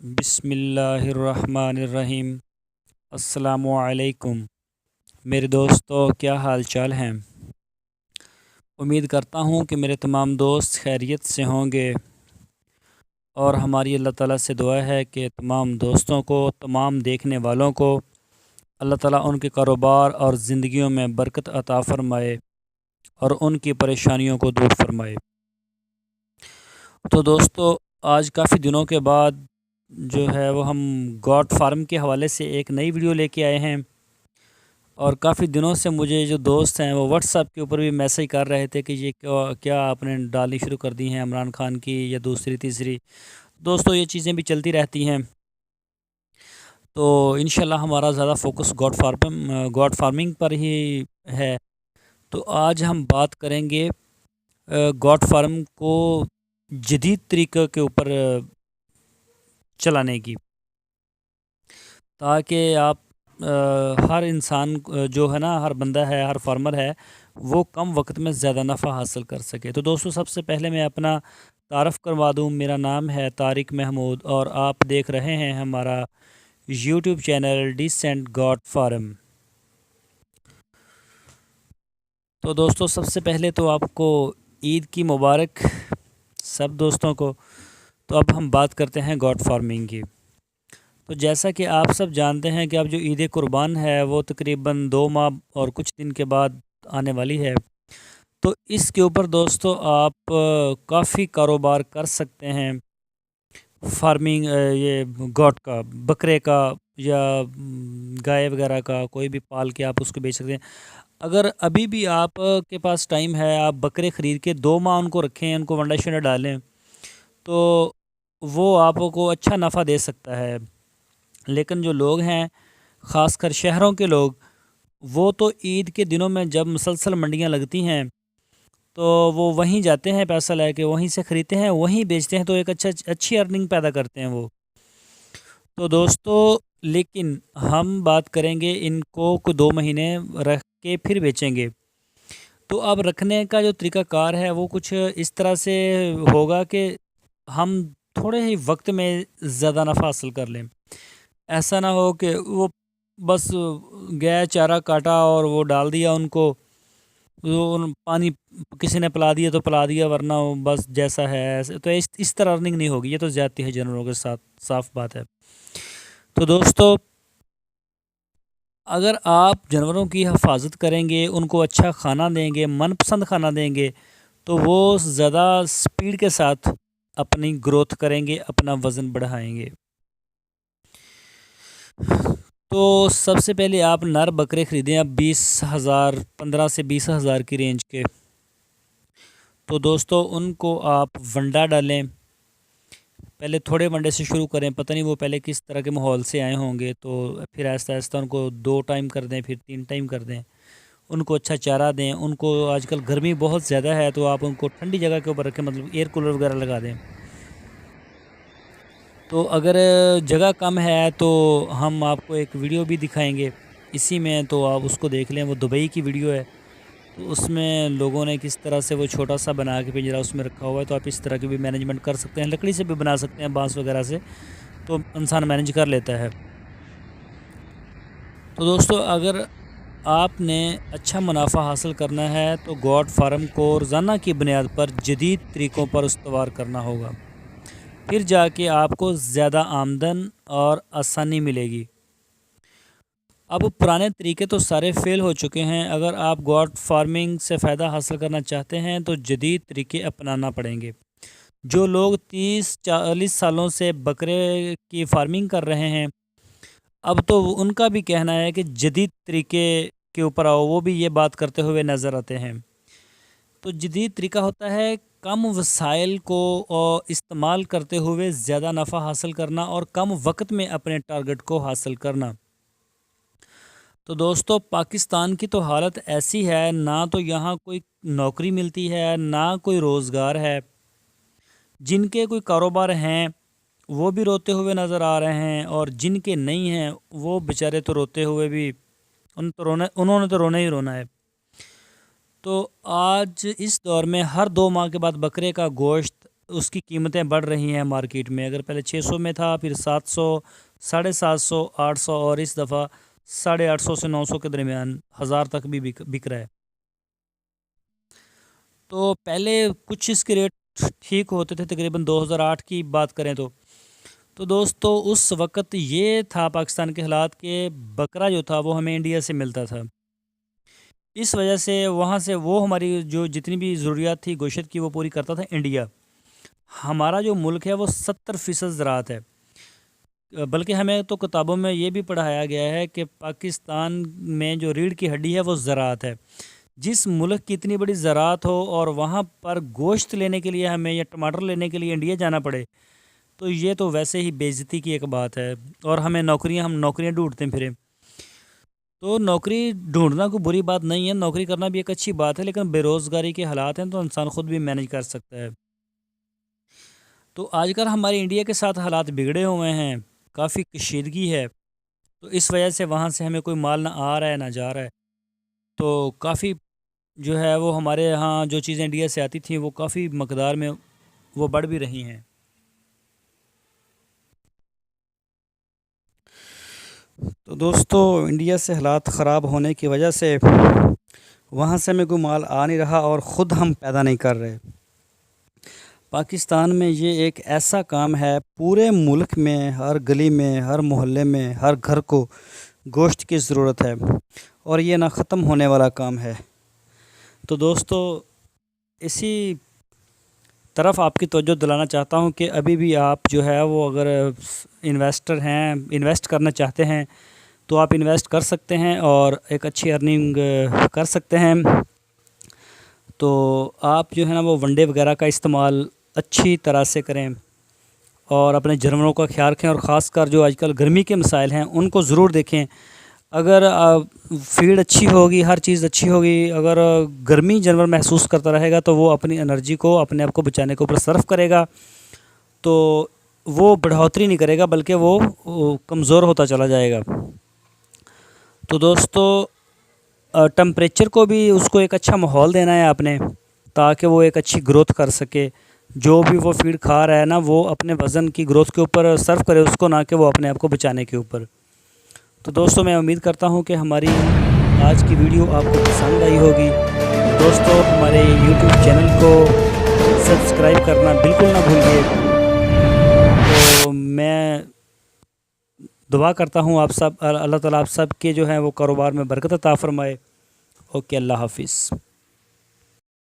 بسم اللہ الرحمن الرحیم۔ السلام علیکم میرے دوستو، کیا حال چال ہیں؟ امید کرتا ہوں کہ میرے تمام دوست خیریت سے ہوں گے، اور ہماری اللہ تعالیٰ سے دعا ہے کہ تمام دوستوں کو، تمام دیکھنے والوں کو اللہ تعالیٰ ان کے کاروبار اور زندگیوں میں برکت عطا فرمائے اور ان کی پریشانیوں کو دور فرمائے۔ تو دوستو، آج کافی دنوں کے بعد جو ہے وہ ہم گوٹ فارم کے حوالے سے ایک نئی ویڈیو لے کے آئے ہیں، اور کافی دنوں سے مجھے جو دوست ہیں وہ واٹس ایپ کے اوپر بھی میسیج کر رہے تھے کہ یہ کیا آپ نے ڈالنی شروع کر دی ہیں عمران خان کی یا دوسری تیسری۔ دوستو، یہ چیزیں بھی چلتی رہتی ہیں، تو انشاءاللہ ہمارا زیادہ فوکس گوٹ فارمنگ پر ہی ہے۔ تو آج ہم بات کریں گے گوٹ فارم کو جدید طریقے کے اوپر چلانے کی، تاکہ آپ ہر انسان جو ہے نا، ہر بندہ ہے، ہر فارمر ہے، وہ کم وقت میں زیادہ نفع حاصل کر سکے۔ تو دوستو، سب سے پہلے میں اپنا تعارف کروا دوں۔ میرا نام ہے طارق محمود، اور آپ دیکھ رہے ہیں ہمارا یوٹیوب چینل ڈیسنٹ گوٹ فارم۔ تو دوستو، سب سے پہلے تو آپ کو عید کی مبارک سب دوستوں کو۔ تو اب ہم بات کرتے ہیں گوٹ فارمنگ کی۔ تو جیسا کہ آپ سب جانتے ہیں کہ اب جو عید قربان ہے وہ تقریباً 2 ماہ اور کچھ دن کے بعد آنے والی ہے۔ تو اس کے اوپر دوستو آپ کافی کاروبار کر سکتے ہیں، فارمنگ یہ گوٹ کا، بکرے کا یا گائے وغیرہ کا، کوئی بھی پال کے آپ اس کو بیچ سکتے ہیں۔ اگر ابھی بھی آپ کے پاس ٹائم ہے، آپ بکرے خرید کے 2 ماہ ان کو رکھیں، ان کو ونڈا شنڈا ڈالیں، تو وہ آپ کو اچھا نفع دے سکتا ہے۔ لیکن جو لوگ ہیں، خاص کر شہروں کے لوگ، وہ تو عید کے دنوں میں جب مسلسل منڈیاں لگتی ہیں تو وہ وہیں جاتے ہیں، پیسہ لے کے وہیں سے خریدتے ہیں، وہیں بیچتے ہیں، تو ایک اچھی ارننگ پیدا کرتے ہیں وہ۔ تو دوستو، لیکن ہم بات کریں گے ان کو 2 مہینے رکھ کے پھر بیچیں گے۔ تو اب رکھنے کا جو طریقہ کار ہے وہ کچھ اس طرح سے ہوگا کہ ہم تھوڑے ہی وقت میں زیادہ نفع حاصل کر لیں۔ ایسا نہ ہو کہ وہ بس گیا چارہ کاٹا اور وہ ڈال دیا ان کو، پانی کسی نے پلا دیا تو پلا دیا، ورنہ وہ بس جیسا ہے ایسے، تو اس طرح ارننگ نہیں ہوگی۔ یہ تو زیادتی ہے جانوروں کے ساتھ، صاف بات ہے۔ تو دوستو، اگر آپ جانوروں کی حفاظت کریں گے، ان کو اچھا کھانا دیں گے، من پسند کھانا دیں گے، تو وہ زیادہ سپیڈ کے ساتھ اپنی گروتھ کریں گے، اپنا وزن بڑھائیں گے۔ تو سب سے پہلے آپ نر بکرے خریدیں، اب 20,000، 15 سے 20,000 کی رینج کے۔ تو دوستو، ان کو آپ ونڈا ڈالیں، پہلے تھوڑے ونڈے سے شروع کریں، پتہ نہیں وہ پہلے کس طرح کے ماحول سے آئے ہوں گے، تو پھر آہستہ آہستہ ان کو 2 ٹائم کر دیں، پھر 3 ٹائم کر دیں، ان کو اچھا چارہ دیں۔ ان کو آج کل گرمی بہت زیادہ ہے، تو آپ ان کو ٹھنڈی جگہ کے اوپر رکھیں، مطلب ایئر کولر وغیرہ لگا دیں۔ تو اگر جگہ کم ہے تو ہم آپ کو ایک ویڈیو بھی دکھائیں گے اسی میں، تو آپ اس کو دیکھ لیں، وہ دبئی کی ویڈیو ہے۔ تو اس میں لوگوں نے کس طرح سے وہ چھوٹا سا بنا کے پنجرا اس میں رکھا ہوا ہے، تو آپ اس طرح کی بھی مینجمنٹ کر سکتے ہیں، لکڑی سے بھی بنا سکتے ہیں، بانس وغیرہ سے، تو انسان مینج کر لیتا ہے۔ تو دوستو، اگر آپ نے اچھا منافع حاصل کرنا ہے تو گوٹ فارم کو روزانہ کی بنیاد پر جدید طریقوں پر استوار کرنا ہوگا، پھر جا کے آپ کو زیادہ آمدن اور آسانی ملے گی۔ اب پرانے طریقے تو سارے فیل ہو چکے ہیں۔ اگر آپ گوٹ فارمنگ سے فائدہ حاصل کرنا چاہتے ہیں تو جدید طریقے اپنانا پڑیں گے۔ جو لوگ 30-40 سالوں سے بکرے کی فارمنگ کر رہے ہیں، اب تو ان کا بھی کہنا ہے کہ جدید طریقے کے اوپر آؤ، وہ بھی یہ بات کرتے ہوئے نظر آتے ہیں۔ تو جدید طریقہ ہوتا ہے کم وسائل کو استعمال کرتے ہوئے زیادہ نفع حاصل کرنا، اور کم وقت میں اپنے ٹارگٹ کو حاصل کرنا۔ تو دوستو، پاکستان کی تو حالت ایسی ہے، نہ تو یہاں کوئی نوکری ملتی ہے، نہ کوئی روزگار ہے۔ جن کے کوئی کاروبار ہیں وہ بھی روتے ہوئے نظر آ رہے ہیں، اور جن کے نہیں ہیں وہ بیچارے تو روتے ہوئے بھی، انہوں نے تو رونا ہی رونا ہے۔ تو آج اس دور میں ہر 2 ماہ کے بعد بکرے کا گوشت اس کی قیمتیں بڑھ رہی ہیں مارکیٹ میں. اگر پہلے 600 میں تھا، پھر 700، 750، 800، اور اس دفعہ 850 سے 900 کے درمیان 1000 تک بھی بک رہا ہے. تو پہلے کچھ اس کے ریٹ ٹھیک ہوتے تھے، تقریباً 2008 کی بات کریں تو دوستو اس وقت یہ تھا پاکستان کے حالات کہ بکرا جو تھا وہ ہمیں انڈیا سے ملتا تھا. اس وجہ سے وہاں سے وہ ہماری جو جتنی بھی ضروریات تھی گوشت کی وہ پوری کرتا تھا انڈیا. ہمارا جو ملک ہے وہ 70% زراعت ہے، بلکہ ہمیں تو کتابوں میں یہ بھی پڑھایا گیا ہے کہ پاکستان میں جو ریڑھ کی ہڈی ہے وہ زراعت ہے. جس ملک کی اتنی بڑی زراعت ہو اور وہاں پر گوشت لینے کے لیے ہمیں یا ٹماٹر لینے کے لیے انڈیا جانا پڑے تو یہ تو ویسے ہی بے عزتی کی ایک بات ہے. اور ہم نوکریاں ڈھونڈتے پھریں. تو نوکری ڈھونڈنا کوئی بری بات نہیں ہے، نوکری کرنا بھی ایک اچھی بات ہے، لیکن بے روزگاری کے حالات ہیں تو انسان خود بھی مینج کر سکتا ہے. تو آج کل ہمارے انڈیا کے ساتھ حالات بگڑے ہوئے ہیں، کافی کشیدگی ہے، تو اس وجہ سے وہاں سے ہمیں کوئی مال نہ آ رہا ہے نہ جا رہا ہے. تو کافی جو ہے وہ ہمارے یہاں جو چیزیں انڈیا سے آتی تھیں وہ کافی مقدار میں وہ بڑھ بھی رہی ہیں. تو دوستو انڈیا سے حالات خراب ہونے کی وجہ سے وہاں سے ہمیں کوئی مال آ نہیں رہا اور خود ہم پیدا نہیں کر رہے. پاکستان میں یہ ایک ایسا کام ہے، پورے ملک میں ہر گلی میں ہر محلے میں ہر گھر کو گوشت کی ضرورت ہے اور یہ نہ ختم ہونے والا کام ہے. تو دوستو اسی طرف آپ کی توجہ دلانا چاہتا ہوں کہ ابھی بھی آپ جو ہے وہ اگر انویسٹر ہیں، انویسٹ کرنا چاہتے ہیں تو آپ انویسٹ کر سکتے ہیں اور ایک اچھی ارننگ کر سکتے ہیں. تو آپ جو ہے نا وہ ونڈے وغیرہ کا استعمال اچھی طرح سے کریں اور اپنے جانوروں کا خیال رکھیں، اور خاص کر جو آج کل گرمی کے مسائل ہیں ان کو ضرور دیکھیں. اگر فیڈ اچھی ہوگی، ہر چیز اچھی ہوگی، اگر گرمی جانور محسوس کرتا رہے گا تو وہ اپنی انرجی کو اپنے آپ کو بچانے کے اوپر صرف کرے گا، تو وہ بڑھوتری نہیں کرے گا بلکہ وہ کمزور ہوتا چلا جائے گا. تو دوستو ٹمپریچر کو بھی اس کو ایک اچھا ماحول دینا ہے آپ نے تاکہ وہ ایک اچھی گروتھ کر سکے. جو بھی وہ فیڈ کھا رہا ہے نا وہ اپنے وزن کی گروتھ کے اوپر صرف کرے اس کو، نہ کہ وہ اپنے آپ کو بچانے کے اوپر. تو دوستو میں امید کرتا ہوں کہ ہماری آج کی ویڈیو آپ کو پسند آئی ہوگی. دوستو ہمارے یوٹیوب چینل کو سبسکرائب کرنا بالکل نہ بھولیے. تو میں دعا کرتا ہوں آپ سب، اللہ تعالیٰ آپ سب کے جو ہیں وہ کاروبار میں برکت عطا فرمائے. اوکے، اللہ حافظ.